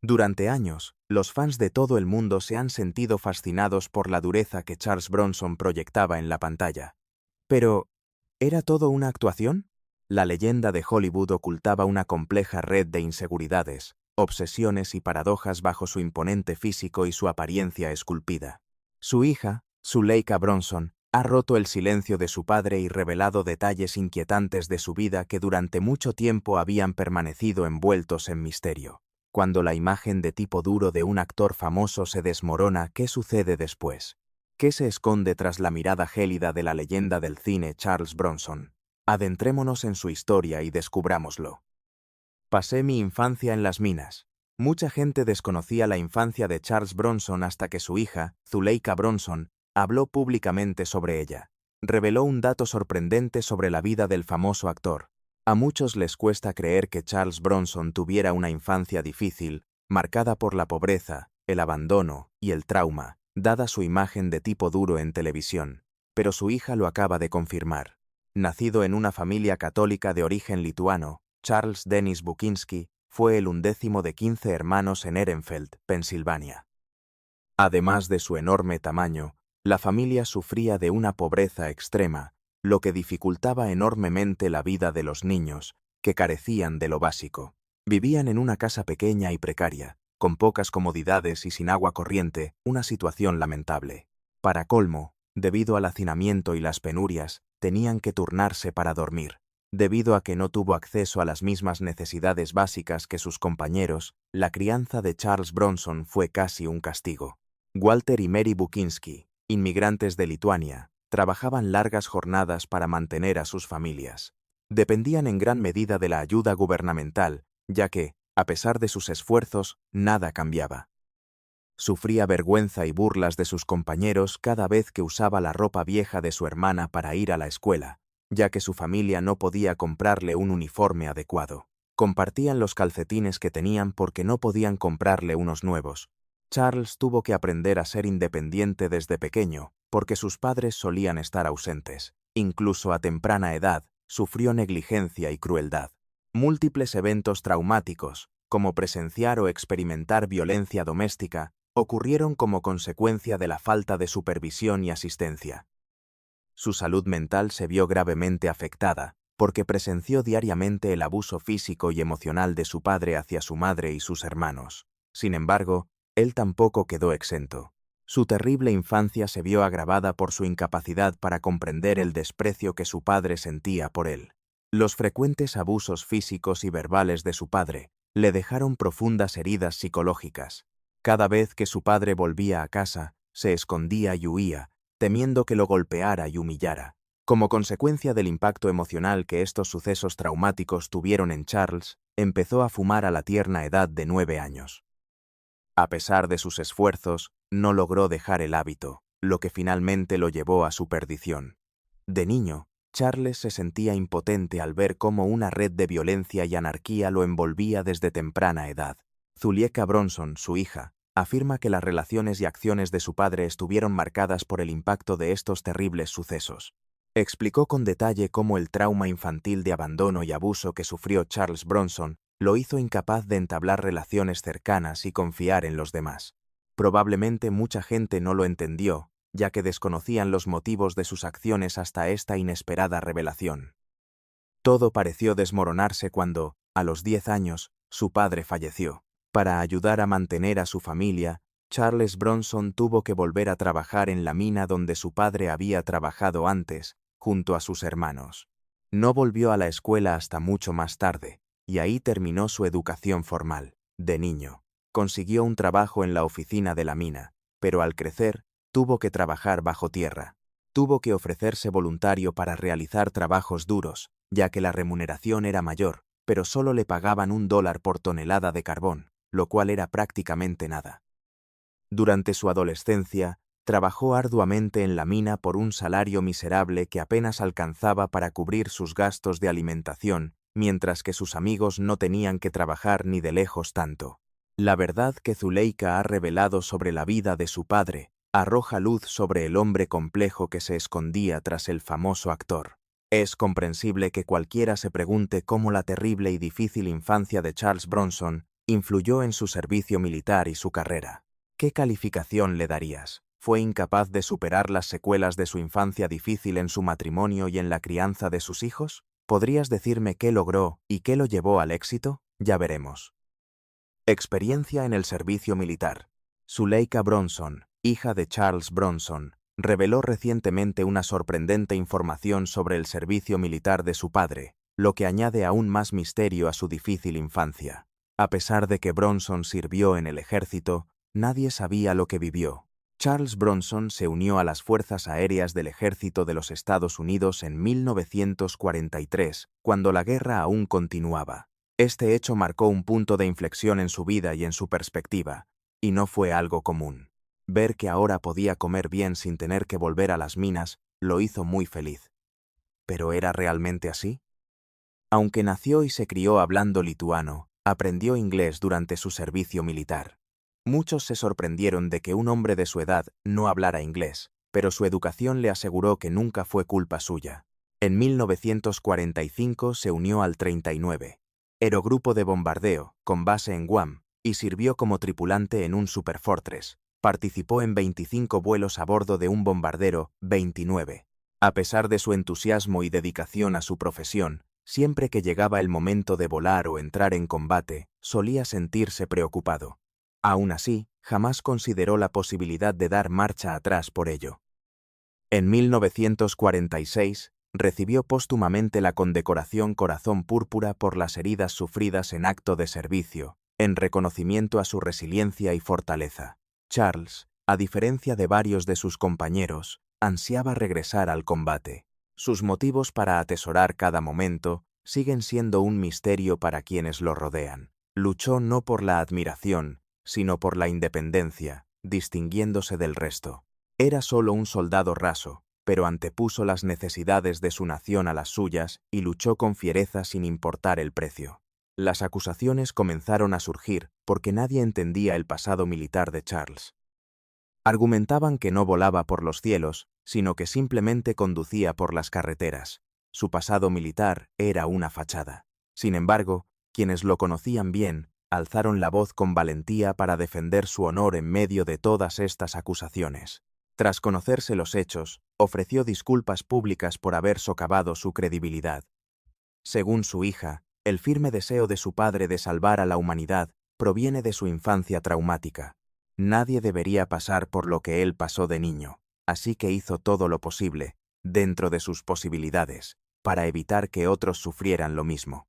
Durante años, los fans de todo el mundo se han sentido fascinados por la dureza que Charles Bronson proyectaba en la pantalla. Pero, ¿era todo una actuación? La leyenda de Hollywood ocultaba una compleja red de inseguridades, obsesiones y paradojas bajo su imponente físico y su apariencia esculpida. Su hija, Zuleika Bronson, ha roto el silencio de su padre y revelado detalles inquietantes de su vida que durante mucho tiempo habían permanecido envueltos en misterio. Cuando la imagen de tipo duro de un actor famoso se desmorona, ¿qué sucede después? ¿Qué se esconde tras la mirada gélida de la leyenda del cine Charles Bronson? Adentrémonos en su historia y descubrámoslo. Pasé mi infancia en las minas. Mucha gente desconocía la infancia de Charles Bronson hasta que su hija, Zuleika Bronson, habló públicamente sobre ella. Reveló un dato sorprendente sobre la vida del famoso actor. A muchos les cuesta creer que Charles Bronson tuviera una infancia difícil, marcada por la pobreza, el abandono y el trauma, dada su imagen de tipo duro en televisión. Pero su hija lo acaba de confirmar. Nacido en una familia católica de origen lituano, Charles Dennis Buczynski fue el 11º de 15 hermanos en Ehrenfeld, Pensilvania. Además de su enorme tamaño, la familia sufría de una pobreza extrema, lo que dificultaba enormemente la vida de los niños, que carecían de lo básico. Vivían en una casa pequeña y precaria, con pocas comodidades y sin agua corriente, una situación lamentable. Para colmo, debido al hacinamiento y las penurias, tenían que turnarse para dormir. Debido a que no tuvo acceso a las mismas necesidades básicas que sus compañeros, la crianza de Charles Bronson fue casi un castigo. Walter y Mary Buczynski, inmigrantes de Lituania, trabajaban largas jornadas para mantener a sus familias. Dependían en gran medida de la ayuda gubernamental, ya que, a pesar de sus esfuerzos, nada cambiaba. Sufría vergüenza y burlas de sus compañeros cada vez que usaba la ropa vieja de su hermana para ir a la escuela, ya que su familia no podía comprarle un uniforme adecuado. Compartían los calcetines que tenían porque no podían comprarle unos nuevos. Charles tuvo que aprender a ser independiente desde pequeño, porque sus padres solían estar ausentes. Incluso a temprana edad, sufrió negligencia y crueldad. Múltiples eventos traumáticos, como presenciar o experimentar violencia doméstica, ocurrieron como consecuencia de la falta de supervisión y asistencia. Su salud mental se vio gravemente afectada, porque presenció diariamente el abuso físico y emocional de su padre hacia su madre y sus hermanos. Sin embargo, él tampoco quedó exento. Su terrible infancia se vio agravada por su incapacidad para comprender el desprecio que su padre sentía por él. Los frecuentes abusos físicos y verbales de su padre le dejaron profundas heridas psicológicas. Cada vez que su padre volvía a casa, se escondía y huía, temiendo que lo golpeara y humillara. Como consecuencia del impacto emocional que estos sucesos traumáticos tuvieron en Charles, empezó a fumar a la tierna edad de 9 años. A pesar de sus esfuerzos, no logró dejar el hábito, lo que finalmente lo llevó a su perdición. De niño, Charles se sentía impotente al ver cómo una red de violencia y anarquía lo envolvía desde temprana edad. Zuleika Bronson, su hija, afirma que las relaciones y acciones de su padre estuvieron marcadas por el impacto de estos terribles sucesos. Explicó con detalle cómo el trauma infantil de abandono y abuso que sufrió Charles Bronson lo hizo incapaz de entablar relaciones cercanas y confiar en los demás. Probablemente mucha gente no lo entendió, ya que desconocían los motivos de sus acciones hasta esta inesperada revelación. Todo pareció desmoronarse cuando, a los 10 años, su padre falleció. Para ayudar a mantener a su familia, Charles Bronson tuvo que volver a trabajar en la mina donde su padre había trabajado antes, junto a sus hermanos. No volvió a la escuela hasta mucho más tarde, y ahí terminó su educación formal. De niño, consiguió un trabajo en la oficina de la mina, pero al crecer, tuvo que trabajar bajo tierra. Tuvo que ofrecerse voluntario para realizar trabajos duros, ya que la remuneración era mayor, pero solo le pagaban $1 por tonelada de carbón, lo cual era prácticamente nada. Durante su adolescencia, trabajó arduamente en la mina por un salario miserable que apenas alcanzaba para cubrir sus gastos de alimentación, mientras que sus amigos no tenían que trabajar ni de lejos tanto. La verdad que Zuleika ha revelado sobre la vida de su padre arroja luz sobre el hombre complejo que se escondía tras el famoso actor. Es comprensible que cualquiera se pregunte cómo la terrible y difícil infancia de Charles Bronson Influyó en su servicio militar y su carrera. ¿Qué calificación le darías? ¿Fue incapaz de superar las secuelas de su infancia difícil en su matrimonio y en la crianza de sus hijos? ¿Podrías decirme qué logró y qué lo llevó al éxito? Ya veremos. Experiencia en el servicio militar. Zuleika Bronson, hija de Charles Bronson, reveló recientemente una sorprendente información sobre el servicio militar de su padre, lo que añade aún más misterio a su difícil infancia. A pesar de que Bronson sirvió en el ejército, nadie sabía lo que vivió. Charles Bronson se unió a las Fuerzas Aéreas del Ejército de los Estados Unidos en 1943, cuando la guerra aún continuaba. Este hecho marcó un punto de inflexión en su vida y en su perspectiva, y no fue algo común. Ver que ahora podía comer bien sin tener que volver a las minas lo hizo muy feliz. ¿Pero era realmente así? Aunque nació y se crió hablando lituano, aprendió inglés durante su servicio militar. Muchos se sorprendieron de que un hombre de su edad no hablara inglés, pero su educación le aseguró que nunca fue culpa suya. En 1945 se unió al 39, Aerogrupo de bombardeo, con base en Guam, y sirvió como tripulante en un Superfortress. Participó en 25 vuelos a bordo de un bombardero 29. A pesar de su entusiasmo y dedicación a su profesión, siempre que llegaba el momento de volar o entrar en combate, solía sentirse preocupado. Aún así, jamás consideró la posibilidad de dar marcha atrás por ello. En 1946, recibió póstumamente la condecoración Corazón Púrpura por las heridas sufridas en acto de servicio, en reconocimiento a su resiliencia y fortaleza. Charles, a diferencia de varios de sus compañeros, ansiaba regresar al combate. Sus motivos para atesorar cada momento siguen siendo un misterio para quienes lo rodean. Luchó no por la admiración, sino por la independencia, distinguiéndose del resto. Era solo un soldado raso, pero antepuso las necesidades de su nación a las suyas y luchó con fiereza sin importar el precio. Las acusaciones comenzaron a surgir porque nadie entendía el pasado militar de Charles. Argumentaban que no volaba por los cielos, sino que simplemente conducía por las carreteras. Su pasado militar era una fachada. Sin embargo, quienes lo conocían bien, alzaron la voz con valentía para defender su honor en medio de todas estas acusaciones. Tras conocerse los hechos, ofreció disculpas públicas por haber socavado su credibilidad. Según su hija, el firme deseo de su padre de salvar a la humanidad proviene de su infancia traumática. Nadie debería pasar por lo que él pasó de niño, así que hizo todo lo posible, dentro de sus posibilidades, para evitar que otros sufrieran lo mismo.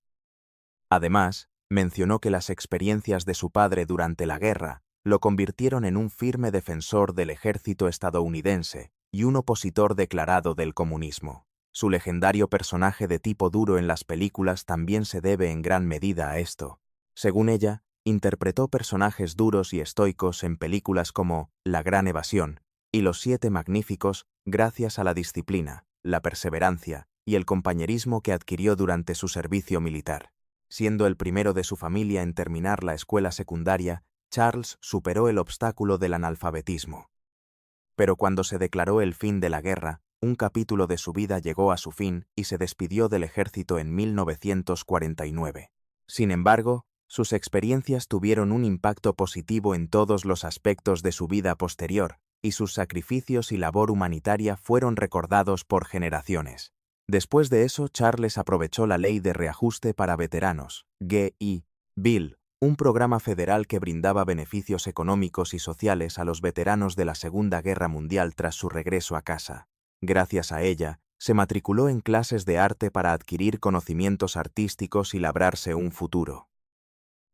Además, mencionó que las experiencias de su padre durante la guerra lo convirtieron en un firme defensor del ejército estadounidense y un opositor declarado del comunismo. Su legendario personaje de tipo duro en las películas también se debe en gran medida a esto. Según ella, interpretó personajes duros y estoicos en películas como La Gran Evasión y Los Siete Magníficos gracias a la disciplina, la perseverancia y el compañerismo que adquirió durante su servicio militar. Siendo el primero de su familia en terminar la escuela secundaria, Charles superó el obstáculo del analfabetismo. Pero cuando se declaró el fin de la guerra, un capítulo de su vida llegó a su fin y se despidió del ejército en 1949. Sin embargo, sus experiencias tuvieron un impacto positivo en todos los aspectos de su vida posterior, y sus sacrificios y labor humanitaria fueron recordados por generaciones. Después de eso, Charles aprovechó la Ley de Reajuste para Veteranos, GI-Bill, un programa federal que brindaba beneficios económicos y sociales a los veteranos de la Segunda Guerra Mundial tras su regreso a casa. Gracias a ella, se matriculó en clases de arte para adquirir conocimientos artísticos y labrarse un futuro.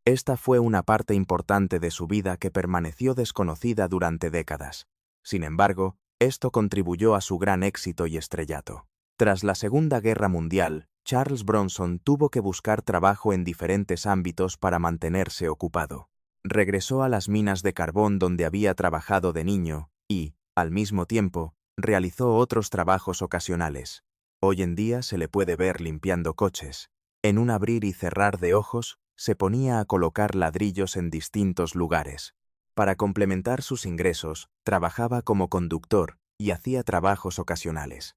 Esta fue una parte importante de su vida que permaneció desconocida durante décadas. Sin embargo, esto contribuyó a su gran éxito y estrellato. Tras la Segunda Guerra Mundial, Charles Bronson tuvo que buscar trabajo en diferentes ámbitos para mantenerse ocupado. Regresó a las minas de carbón donde había trabajado de niño y, al mismo tiempo, realizó otros trabajos ocasionales. Hoy en día se le puede ver limpiando coches. En un abrir y cerrar de ojos, se ponía a colocar ladrillos en distintos lugares. Para complementar sus ingresos, trabajaba como conductor y hacía trabajos ocasionales.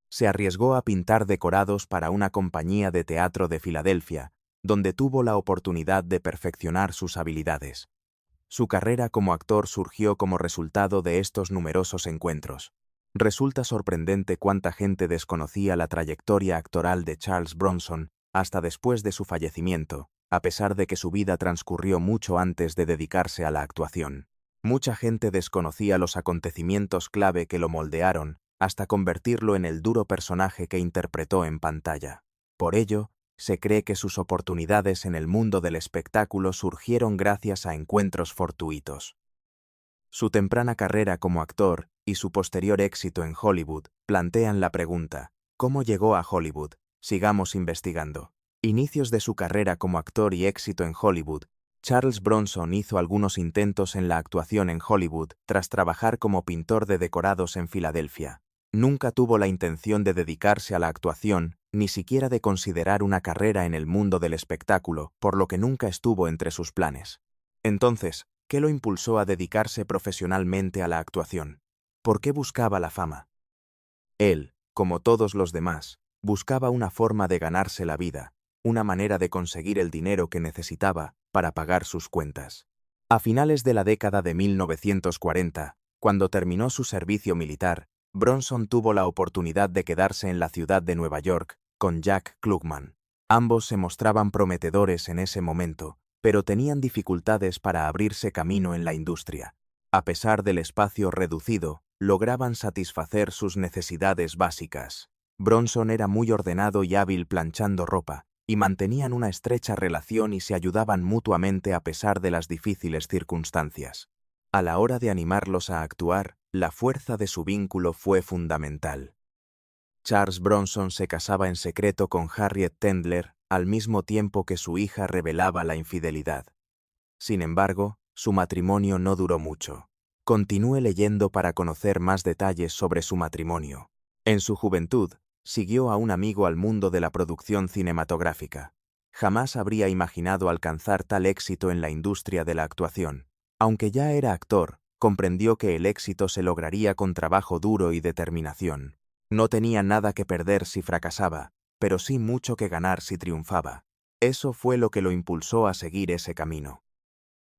Se arriesgó a pintar decorados para una compañía de teatro de Filadelfia, donde tuvo la oportunidad de perfeccionar sus habilidades. Su carrera como actor surgió como resultado de estos numerosos encuentros. Resulta sorprendente cuánta gente desconocía la trayectoria actoral de Charles Bronson hasta después de su fallecimiento, a pesar de que su vida transcurrió mucho antes de dedicarse a la actuación. Mucha gente desconocía los acontecimientos clave que lo moldearon hasta convertirlo en el duro personaje que interpretó en pantalla. Por ello, se cree que sus oportunidades en el mundo del espectáculo surgieron gracias a encuentros fortuitos. Su temprana carrera como actor y su posterior éxito en Hollywood plantean la pregunta: ¿cómo llegó a Hollywood? Sigamos investigando. Inicios de su carrera como actor y éxito en Hollywood. Charles Bronson hizo algunos intentos en la actuación en Hollywood tras trabajar como pintor de decorados en Filadelfia. Nunca tuvo la intención de dedicarse a la actuación, ni siquiera de considerar una carrera en el mundo del espectáculo, por lo que nunca estuvo entre sus planes. Entonces, ¿qué lo impulsó a dedicarse profesionalmente a la actuación? ¿Por qué buscaba la fama? Él, como todos los demás, buscaba una forma de ganarse la vida, una manera de conseguir el dinero que necesitaba para pagar sus cuentas. A finales de la década de 1940, cuando terminó su servicio militar, Bronson tuvo la oportunidad de quedarse en la ciudad de Nueva York con Jack Klugman. Ambos se mostraban prometedores en ese momento, pero tenían dificultades para abrirse camino en la industria. A pesar del espacio reducido, lograban satisfacer sus necesidades básicas. Bronson era muy ordenado y hábil planchando ropa, y mantenían una estrecha relación y se ayudaban mutuamente a pesar de las difíciles circunstancias. A la hora de animarlos a actuar, la fuerza de su vínculo fue fundamental. Charles Bronson se casaba en secreto con Harriet Tendler, al mismo tiempo que su hija revelaba la infidelidad. Sin embargo, su matrimonio no duró mucho. Continúe leyendo para conocer más detalles sobre su matrimonio. En su juventud, siguió a un amigo al mundo de la producción cinematográfica. Jamás habría imaginado alcanzar tal éxito en la industria de la actuación. Aunque ya era actor, comprendió que el éxito se lograría con trabajo duro y determinación. No tenía nada que perder si fracasaba, pero sí mucho que ganar si triunfaba. Eso fue lo que lo impulsó a seguir ese camino.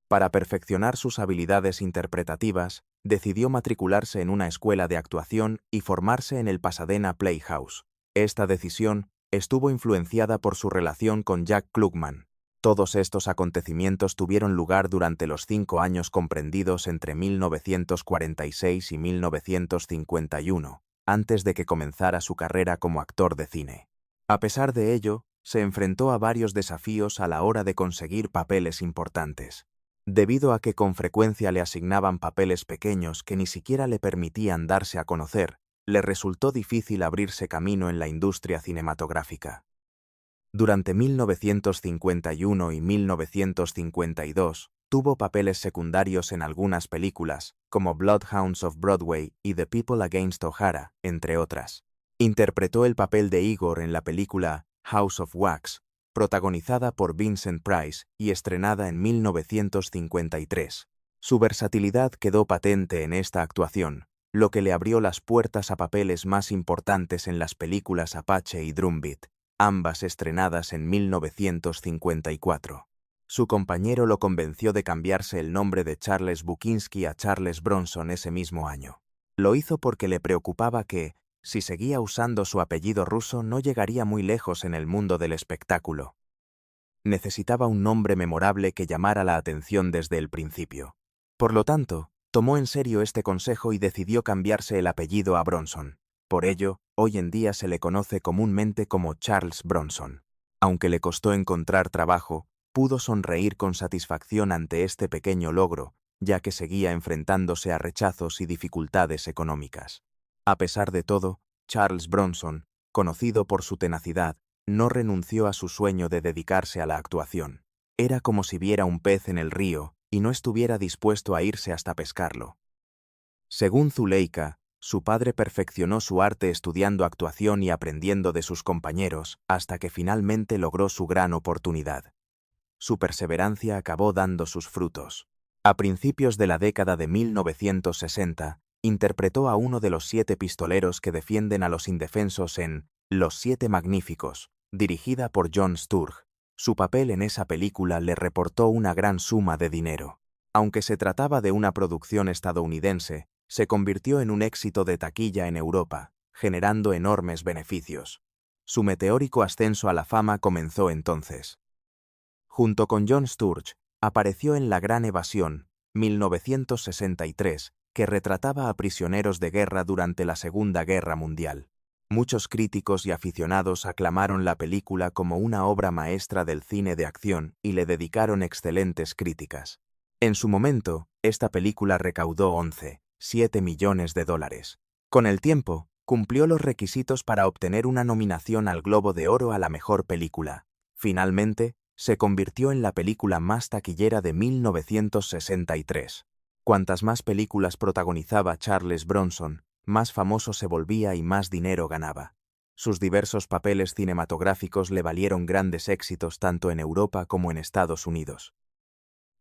Para perfeccionar sus habilidades interpretativas, decidió matricularse en una escuela de actuación y formarse en el Pasadena Playhouse. Esta decisión estuvo influenciada por su relación con Jack Klugman. Todos estos acontecimientos tuvieron lugar durante los 5 años comprendidos entre 1946 y 1951, antes de que comenzara su carrera como actor de cine. A pesar de ello, se enfrentó a varios desafíos a la hora de conseguir papeles importantes. Debido a que con frecuencia le asignaban papeles pequeños que ni siquiera le permitían darse a conocer, le resultó difícil abrirse camino en la industria cinematográfica. Durante 1951 y 1952, tuvo papeles secundarios en algunas películas, como Bloodhounds of Broadway y The People Against O'Hara, entre otras. Interpretó el papel de Igor en la película House of Wax, protagonizada por Vincent Price y estrenada en 1953. Su versatilidad quedó patente en esta actuación, lo que le abrió las puertas a papeles más importantes en las películas Apache y Drumbeat, ambas estrenadas en 1954. Su compañero lo convenció de cambiarse el nombre de Charles Bukowski a Charles Bronson ese mismo año. Lo hizo porque le preocupaba que, si seguía usando su apellido ruso, no llegaría muy lejos en el mundo del espectáculo. Necesitaba un nombre memorable que llamara la atención desde el principio. Por lo tanto, tomó en serio este consejo y decidió cambiarse el apellido a Bronson. Por ello, hoy en día se le conoce comúnmente como Charles Bronson. Aunque le costó encontrar trabajo, pudo sonreír con satisfacción ante este pequeño logro, ya que seguía enfrentándose a rechazos y dificultades económicas. A pesar de todo, Charles Bronson, conocido por su tenacidad, no renunció a su sueño de dedicarse a la actuación. Era como si viera un pez en el río y no estuviera dispuesto a irse hasta pescarlo. Según Zuleika, su padre perfeccionó su arte estudiando actuación y aprendiendo de sus compañeros hasta que finalmente logró su gran oportunidad. Su perseverancia acabó dando sus frutos. A principios de la década de 1960, interpretó a uno de los 7 pistoleros que defienden a los indefensos en Los 7 Magníficos, dirigida por Jon Sturge. Su papel en esa película le reportó una gran suma de dinero. Aunque se trataba de una producción estadounidense, se convirtió en un éxito de taquilla en Europa, generando enormes beneficios. Su meteórico ascenso a la fama comenzó entonces. Junto con Jon Sturge, apareció en La Gran Evasión, 1963, que retrataba a prisioneros de guerra durante la Segunda Guerra Mundial. Muchos críticos y aficionados aclamaron la película como una obra maestra del cine de acción y le dedicaron excelentes críticas. En su momento, esta película recaudó 11,7 millones de dólares. Con el tiempo, cumplió los requisitos para obtener una nominación al Globo de Oro a la mejor película. Finalmente, se convirtió en la película más taquillera de 1963. Cuantas más películas protagonizaba Charles Bronson, más famoso se volvía y más dinero ganaba. Sus diversos papeles cinematográficos le valieron grandes éxitos tanto en Europa como en Estados Unidos.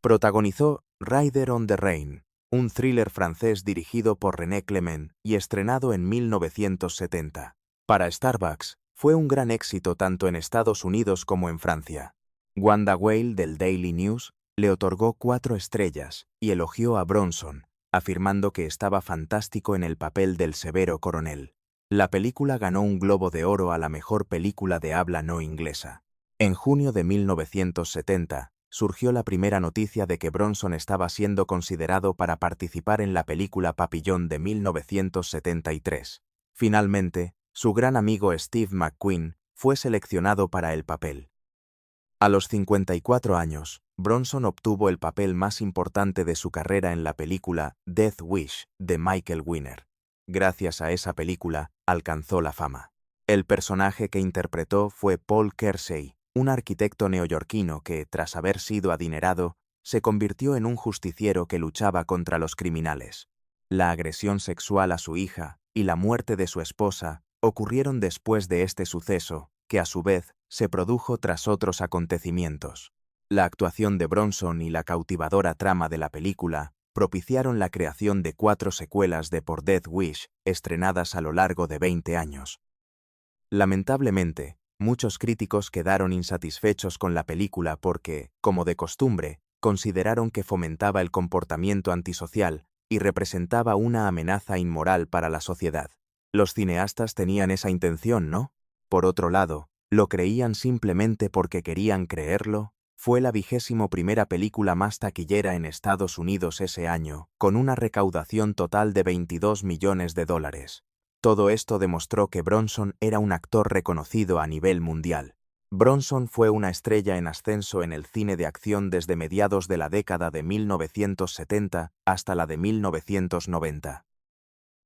Protagonizó Rider on the Rain, un thriller francés dirigido por René Clement y estrenado en 1970. Para Starbucks, fue un gran éxito tanto en Estados Unidos como en Francia. Wanda Whale del Daily News le otorgó 4 estrellas y elogió a Bronson, afirmando que estaba fantástico en el papel del severo coronel. La película ganó un Globo de Oro a la mejor película de habla no inglesa. En junio de 1970, surgió la primera noticia de que Bronson estaba siendo considerado para participar en la película Papillón de 1973. Finalmente, su gran amigo Steve McQueen fue seleccionado para el papel. A los 54 años, Bronson obtuvo el papel más importante de su carrera en la película Death Wish de Michael Winner. Gracias a esa película, alcanzó la fama. El personaje que interpretó fue Paul Kersey, un arquitecto neoyorquino que, tras haber sido adinerado, se convirtió en un justiciero que luchaba contra los criminales. La agresión sexual a su hija y la muerte de su esposa ocurrieron después de este suceso, que a su vez se produjo tras otros acontecimientos. La actuación de Bronson y la cautivadora trama de la película propiciaron la creación de 4 secuelas de Por Death Wish, estrenadas a lo largo de 20 años. Lamentablemente, muchos críticos quedaron insatisfechos con la película porque, como de costumbre, consideraron que fomentaba el comportamiento antisocial y representaba una amenaza inmoral para la sociedad. Los cineastas tenían esa intención, ¿no? Por otro lado, ¿lo creían simplemente porque querían creerlo? Fue la 21ª película más taquillera en Estados Unidos ese año, con una recaudación total de 22 millones de dólares. Todo esto demostró que Bronson era un actor reconocido a nivel mundial. Bronson fue una estrella en ascenso en el cine de acción desde mediados de la década de 1970 hasta la de 1990.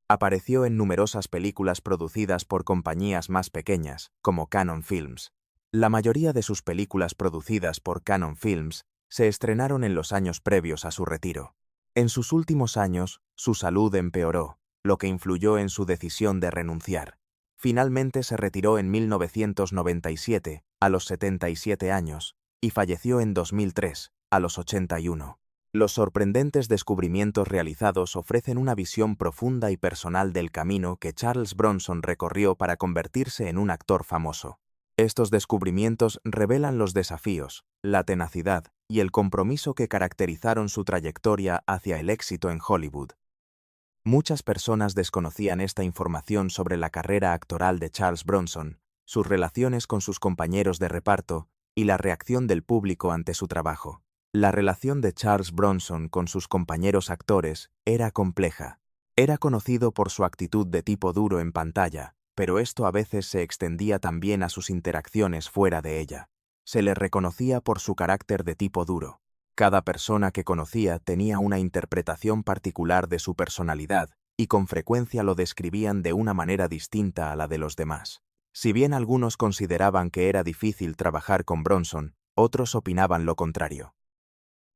Apareció en numerosas películas producidas por compañías más pequeñas, como Cannon Films. La mayoría de sus películas producidas por Cannon Films se estrenaron en los años previos a su retiro. En sus últimos años, su salud empeoró, lo que influyó en su decisión de renunciar. Finalmente se retiró en 1997, a los 77 años, y falleció en 2003, a los 81. Los sorprendentes descubrimientos realizados ofrecen una visión profunda y personal del camino que Charles Bronson recorrió para convertirse en un actor famoso. Estos descubrimientos revelan los desafíos, la tenacidad y el compromiso que caracterizaron su trayectoria hacia el éxito en Hollywood. Muchas personas desconocían esta información sobre la carrera actoral de Charles Bronson, sus relaciones con sus compañeros de reparto y la reacción del público ante su trabajo. La relación de Charles Bronson con sus compañeros actores era compleja. Era conocido por su actitud de tipo duro en pantalla, pero esto a veces se extendía también a sus interacciones fuera de ella. Se le reconocía por su carácter de tipo duro. Cada persona que conocía tenía una interpretación particular de su personalidad y con frecuencia lo describían de una manera distinta a la de los demás. Si bien algunos consideraban que era difícil trabajar con Bronson, otros opinaban lo contrario.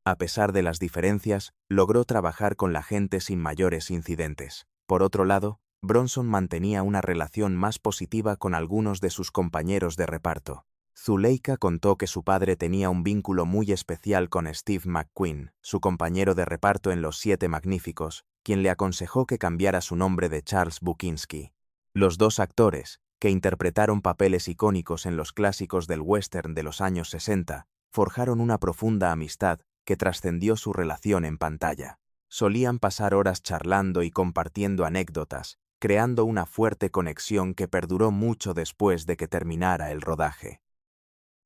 A pesar de las diferencias, logró trabajar con la gente sin mayores incidentes. Por otro lado, Bronson mantenía una relación más positiva con algunos de sus compañeros de reparto. Zuleika contó que su padre tenía un vínculo muy especial con Steve McQueen, su compañero de reparto en Los Siete Magníficos, quien le aconsejó que cambiara su nombre de Charles Bukowski. Los dos actores, que interpretaron papeles icónicos en los clásicos del western de los años 60, forjaron una profunda amistad que trascendió su relación en pantalla. Solían pasar horas charlando y compartiendo anécdotas, creando una fuerte conexión que perduró mucho después de que terminara el rodaje.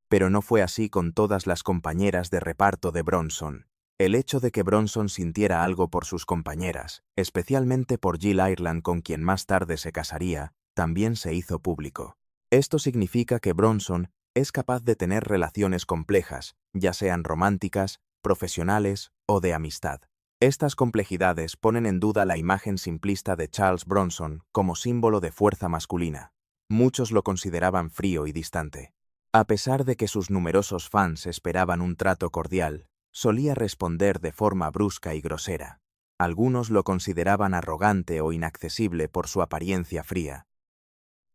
Pero no fue así con todas las compañeras de reparto de Bronson. El hecho de que Bronson sintiera algo por sus compañeras, especialmente por Jill Ireland con quien más tarde se casaría, también se hizo público. Esto significa que Bronson es capaz de tener relaciones complejas, ya sean románticas, profesionales o de amistad. Estas complejidades ponen en duda la imagen simplista de Charles Bronson como símbolo de fuerza masculina. Muchos lo consideraban frío y distante. A pesar de que sus numerosos fans esperaban un trato cordial, solía responder de forma brusca y grosera. Algunos lo consideraban arrogante o inaccesible por su apariencia fría.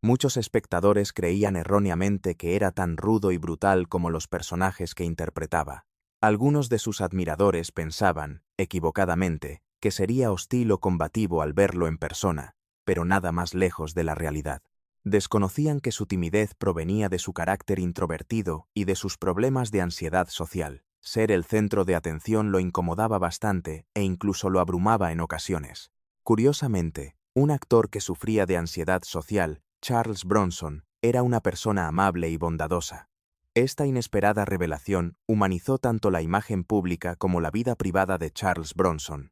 Muchos espectadores creían erróneamente que era tan rudo y brutal como los personajes que interpretaba. Algunos de sus admiradores pensaban, equivocadamente, que sería hostil o combativo al verlo en persona, pero nada más lejos de la realidad. Desconocían que su timidez provenía de su carácter introvertido y de sus problemas de ansiedad social. Ser el centro de atención lo incomodaba bastante e incluso lo abrumaba en ocasiones. Curiosamente, un actor que sufría de ansiedad social, Charles Bronson, era una persona amable y bondadosa. Esta inesperada revelación humanizó tanto la imagen pública como la vida privada de Charles Bronson.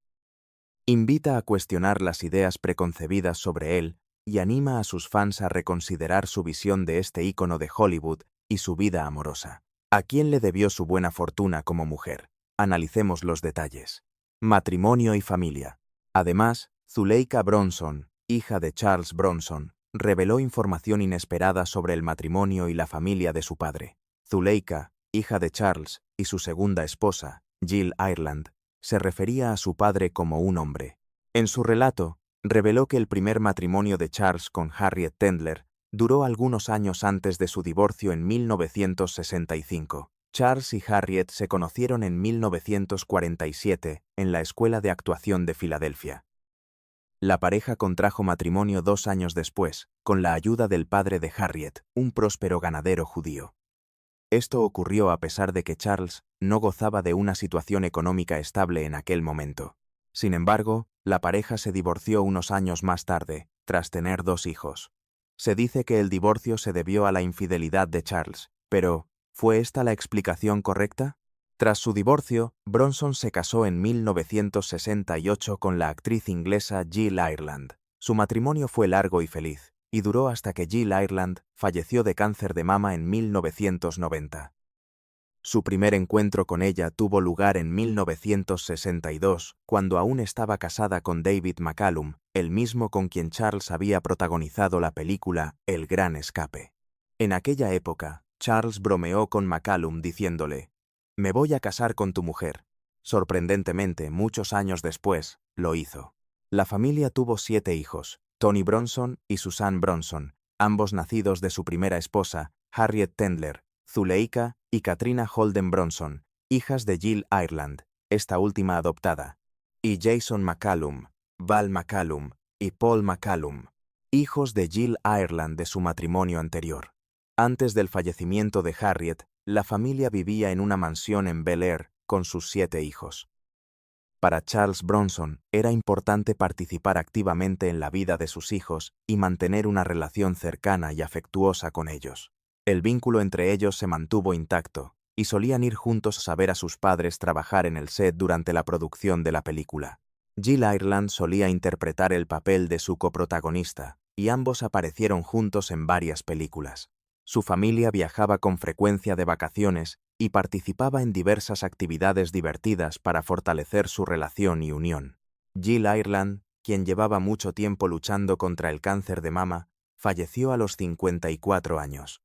Invita a cuestionar las ideas preconcebidas sobre él y anima a sus fans a reconsiderar su visión de este ícono de Hollywood y su vida amorosa. ¿A quién le debió su buena fortuna como mujer? Analicemos los detalles. Matrimonio y familia. Además, Zuleika Bronson, hija de Charles Bronson, reveló información inesperada sobre el matrimonio y la familia de su padre. Zuleika, hija de Charles, y su segunda esposa, Jill Ireland, se refería a su padre como un hombre. En su relato, reveló que el primer matrimonio de Charles con Harriet Tendler duró algunos años antes de su divorcio en 1965. Charles y Harriet se conocieron en 1947 en la Escuela de Actuación de Filadelfia. La pareja contrajo matrimonio 2 años después, con la ayuda del padre de Harriet, un próspero ganadero judío. Esto ocurrió a pesar de que Charles no gozaba de una situación económica estable en aquel momento. Sin embargo, la pareja se divorció unos años más tarde, tras tener 2 hijos. Se dice que el divorcio se debió a la infidelidad de Charles, pero ¿fue esta la explicación correcta? Tras su divorcio, Bronson se casó en 1968 con la actriz inglesa Jill Ireland. Su matrimonio fue largo y feliz, y duró hasta que Jill Ireland falleció de cáncer de mama en 1990. Su primer encuentro con ella tuvo lugar en 1962, cuando aún estaba casada con David McCallum, el mismo con quien Charles había protagonizado la película El Gran Escape. En aquella época, Charles bromeó con McCallum diciéndole: «Me voy a casar con tu mujer». Sorprendentemente, muchos años después, lo hizo. La familia tuvo 7 hijos, Tony Bronson y Susan Bronson, ambos nacidos de su primera esposa, Harriet Tendler, Zuleika y Katrina Holden Bronson, hijas de Jill Ireland, esta última adoptada, y Jason McCallum, Val McCallum y Paul McCallum, hijos de Jill Ireland de su matrimonio anterior. Antes del fallecimiento de Harriet, la familia vivía en una mansión en Bel Air con sus 7 hijos. Para Charles Bronson era importante participar activamente en la vida de sus hijos y mantener una relación cercana y afectuosa con ellos. El vínculo entre ellos se mantuvo intacto, y solían ir juntos a ver a sus padres trabajar en el set durante la producción de la película. Jill Ireland solía interpretar el papel de su coprotagonista, y ambos aparecieron juntos en varias películas. Su familia viajaba con frecuencia de vacaciones y participaba en diversas actividades divertidas para fortalecer su relación y unión. Jill Ireland, quien llevaba mucho tiempo luchando contra el cáncer de mama, falleció a los 54 años.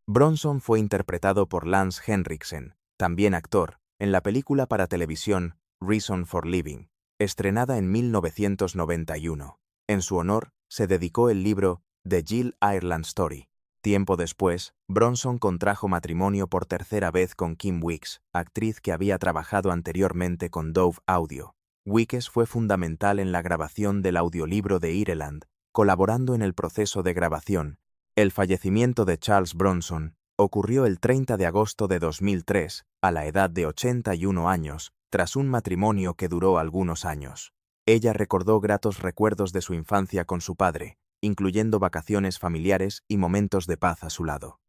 Bronson fue interpretado por Lance Henriksen, también actor, en la película para televisión Reason for Living, estrenada en 1991. En su honor, se dedicó el libro The Jill Ireland Story. Tiempo después, Bronson contrajo matrimonio por tercera vez con Kim Weeks, actriz que había trabajado anteriormente con Dove Audio. Weeks fue fundamental en la grabación del audiolibro de Ireland, colaborando en el proceso de grabación El fallecimiento de Charles Bronson ocurrió el 30 de agosto de 2003, a la edad de 81 años, tras un matrimonio que duró algunos años. Ella recordó gratos recuerdos de su infancia con su padre, incluyendo vacaciones familiares y momentos de paz a su lado.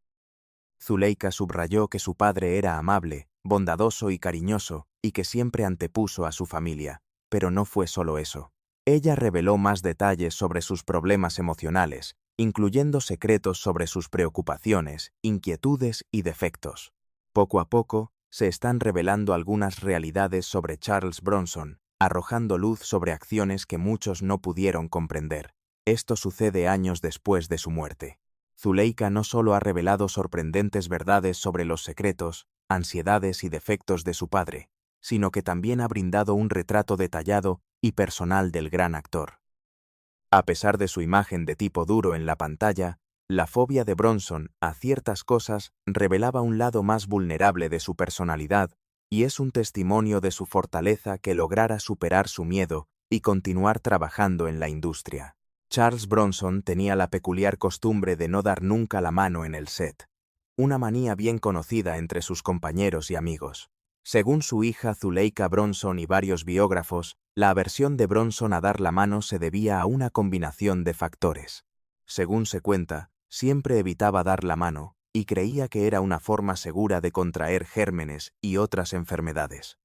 Zuleika subrayó que su padre era amable, bondadoso y cariñoso, y que siempre antepuso a su familia, pero no fue solo eso. Ella reveló más detalles sobre sus problemas emocionales, incluyendo secretos sobre sus preocupaciones, inquietudes y defectos. Poco a poco, se están revelando algunas realidades sobre Charles Bronson, arrojando luz sobre acciones que muchos no pudieron comprender. Esto sucede años después de su muerte. Zuleika no solo ha revelado sorprendentes verdades sobre los secretos, ansiedades y defectos de su padre, sino que también ha brindado un retrato detallado y personal del gran actor. A pesar de su imagen de tipo duro en la pantalla, la fobia de Bronson a ciertas cosas revelaba un lado más vulnerable de su personalidad y es un testimonio de su fortaleza que lograra superar su miedo y continuar trabajando en la industria. Charles Bronson tenía la peculiar costumbre de no dar nunca la mano en el set, una manía bien conocida entre sus compañeros y amigos. Según su hija Zuleika Bronson y varios biógrafos, la aversión de Bronson a dar la mano se debía a una combinación de factores. Según se cuenta, siempre evitaba dar la mano y creía que era una forma segura de contraer gérmenes y otras enfermedades.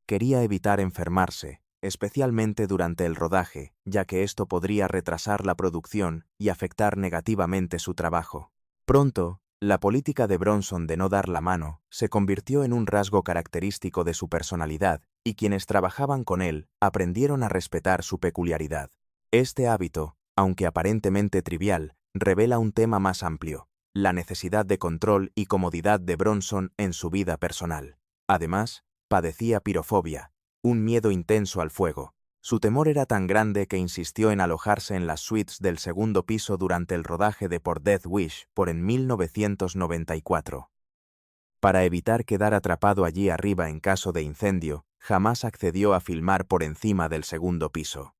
Quería evitar enfermarse, especialmente durante el rodaje, ya que esto podría retrasar la producción y afectar negativamente su trabajo. Pronto, la política de Bronson de no dar la mano se convirtió en un rasgo característico de su personalidad, y quienes trabajaban con él aprendieron a respetar su peculiaridad. Este hábito, aunque aparentemente trivial, revela un tema más amplio: la necesidad de control y comodidad de Bronson en su vida personal. Además, padecía pirofobia, un miedo intenso al fuego. Su temor era tan grande que insistió en alojarse en las suites del segundo piso durante el rodaje de Por Death Wish en 1994. Para evitar quedar atrapado allí arriba en caso de incendio, jamás accedió a filmar por encima del segundo piso.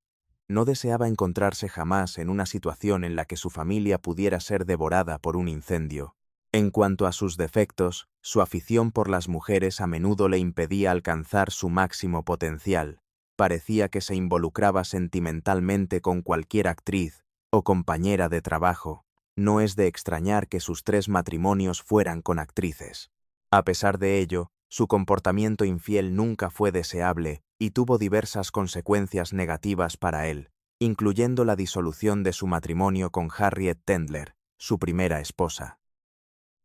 No deseaba encontrarse jamás en una situación en la que su familia pudiera ser devorada por un incendio. En cuanto a sus defectos, su afición por las mujeres a menudo le impedía alcanzar su máximo potencial. Parecía que se involucraba sentimentalmente con cualquier actriz o compañera de trabajo. No es de extrañar que sus 3 matrimonios fueran con actrices. A pesar de ello, su comportamiento infiel nunca fue deseable y tuvo diversas consecuencias negativas para él, incluyendo la disolución de su matrimonio con Harriet Tendler, su primera esposa.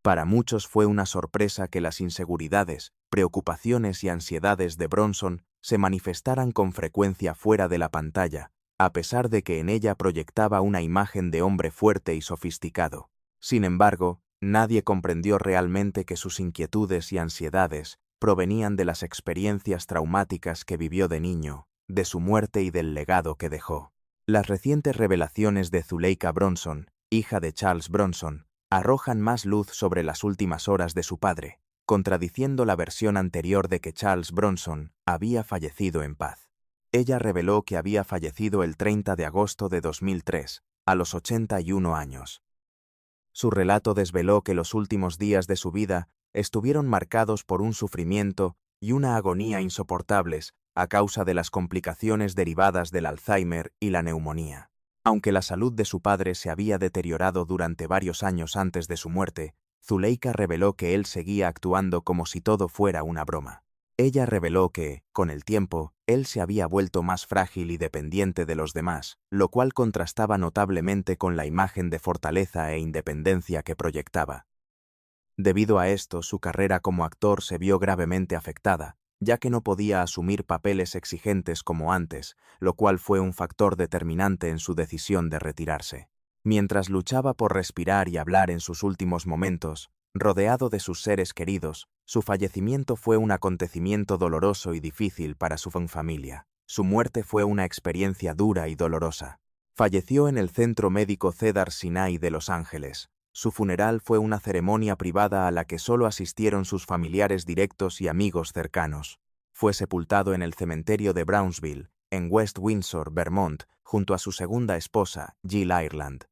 Para muchos fue una sorpresa que las inseguridades, preocupaciones y ansiedades de Bronson se manifestaran con frecuencia fuera de la pantalla, a pesar de que en ella proyectaba una imagen de hombre fuerte y sofisticado. Sin embargo, nadie comprendió realmente que sus inquietudes y ansiedades provenían de las experiencias traumáticas que vivió de niño, de su muerte y del legado que dejó. Las recientes revelaciones de Zuleika Bronson, hija de Charles Bronson, arrojan más luz sobre las últimas horas de su padre, contradiciendo la versión anterior de que Charles Bronson había fallecido en paz. Ella reveló que había fallecido el 30 de agosto de 2003, a los 81 años. Su relato desveló que los últimos días de su vida estuvieron marcados por un sufrimiento y una agonía insoportables a causa de las complicaciones derivadas del Alzheimer y la neumonía. Aunque la salud de su padre se había deteriorado durante varios años antes de su muerte, Zuleika reveló que él seguía actuando como si todo fuera una broma. Ella reveló que, con el tiempo, él se había vuelto más frágil y dependiente de los demás, lo cual contrastaba notablemente con la imagen de fortaleza e independencia que proyectaba. Debido a esto, su carrera como actor se vio gravemente afectada, ya que no podía asumir papeles exigentes como antes, lo cual fue un factor determinante en su decisión de retirarse. Mientras luchaba por respirar y hablar en sus últimos momentos, rodeado de sus seres queridos, su fallecimiento fue un acontecimiento doloroso y difícil para su familia. Su muerte fue una experiencia dura y dolorosa. Falleció en el Centro Médico Cedars-Sinai de Los Ángeles. Su funeral fue una ceremonia privada a la que solo asistieron sus familiares directos y amigos cercanos. Fue sepultado en el cementerio de Brownsville, en West Windsor, Vermont, junto a su segunda esposa, Jill Ireland.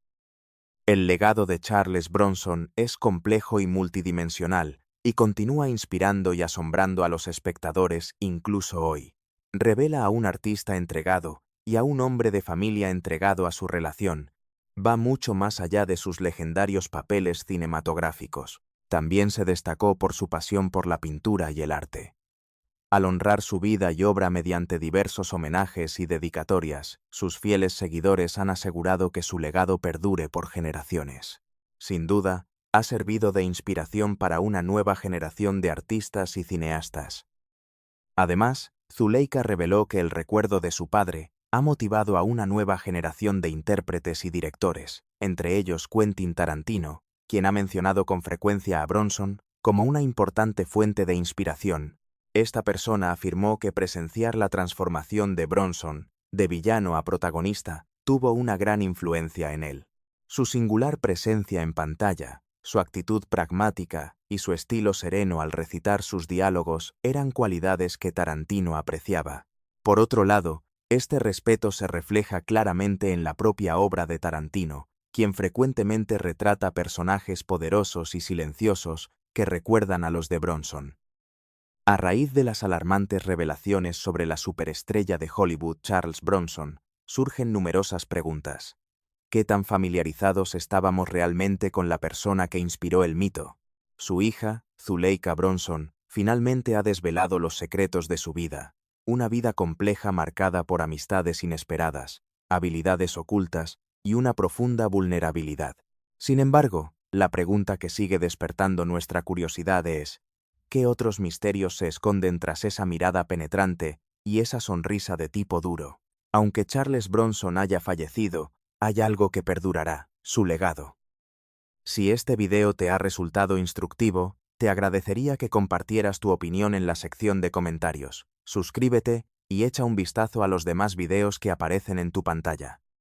El legado de Charles Bronson es complejo y multidimensional, y continúa inspirando y asombrando a los espectadores incluso hoy. Revela a un artista entregado y a un hombre de familia entregado a su relación. Va mucho más allá de sus legendarios papeles cinematográficos. También se destacó por su pasión por la pintura y el arte. Al honrar su vida y obra mediante diversos homenajes y dedicatorias, sus fieles seguidores han asegurado que su legado perdure por generaciones. Sin duda, ha servido de inspiración para una nueva generación de artistas y cineastas. Además, Zuleika reveló que el recuerdo de su padre ha motivado a una nueva generación de intérpretes y directores, entre ellos Quentin Tarantino, quien ha mencionado con frecuencia a Bronson como una importante fuente de inspiración. Esta persona afirmó que presenciar la transformación de Bronson, de villano a protagonista, tuvo una gran influencia en él. Su singular presencia en pantalla, su actitud pragmática y su estilo sereno al recitar sus diálogos eran cualidades que Tarantino apreciaba. Por otro lado, este respeto se refleja claramente en la propia obra de Tarantino, quien frecuentemente retrata personajes poderosos y silenciosos que recuerdan a los de Bronson. A raíz de las alarmantes revelaciones sobre la superestrella de Hollywood Charles Bronson, surgen numerosas preguntas. ¿Qué tan familiarizados estábamos realmente con la persona que inspiró el mito? Su hija, Zuleika Bronson, finalmente ha desvelado los secretos de su vida, una vida compleja marcada por amistades inesperadas, habilidades ocultas y una profunda vulnerabilidad. Sin embargo, la pregunta que sigue despertando nuestra curiosidad es: ¿qué otros misterios se esconden tras esa mirada penetrante y esa sonrisa de tipo duro? Aunque Charles Bronson haya fallecido, hay algo que perdurará: su legado. Si este video te ha resultado instructivo, te agradecería que compartieras tu opinión en la sección de comentarios. Suscríbete y echa un vistazo a los demás videos que aparecen en tu pantalla.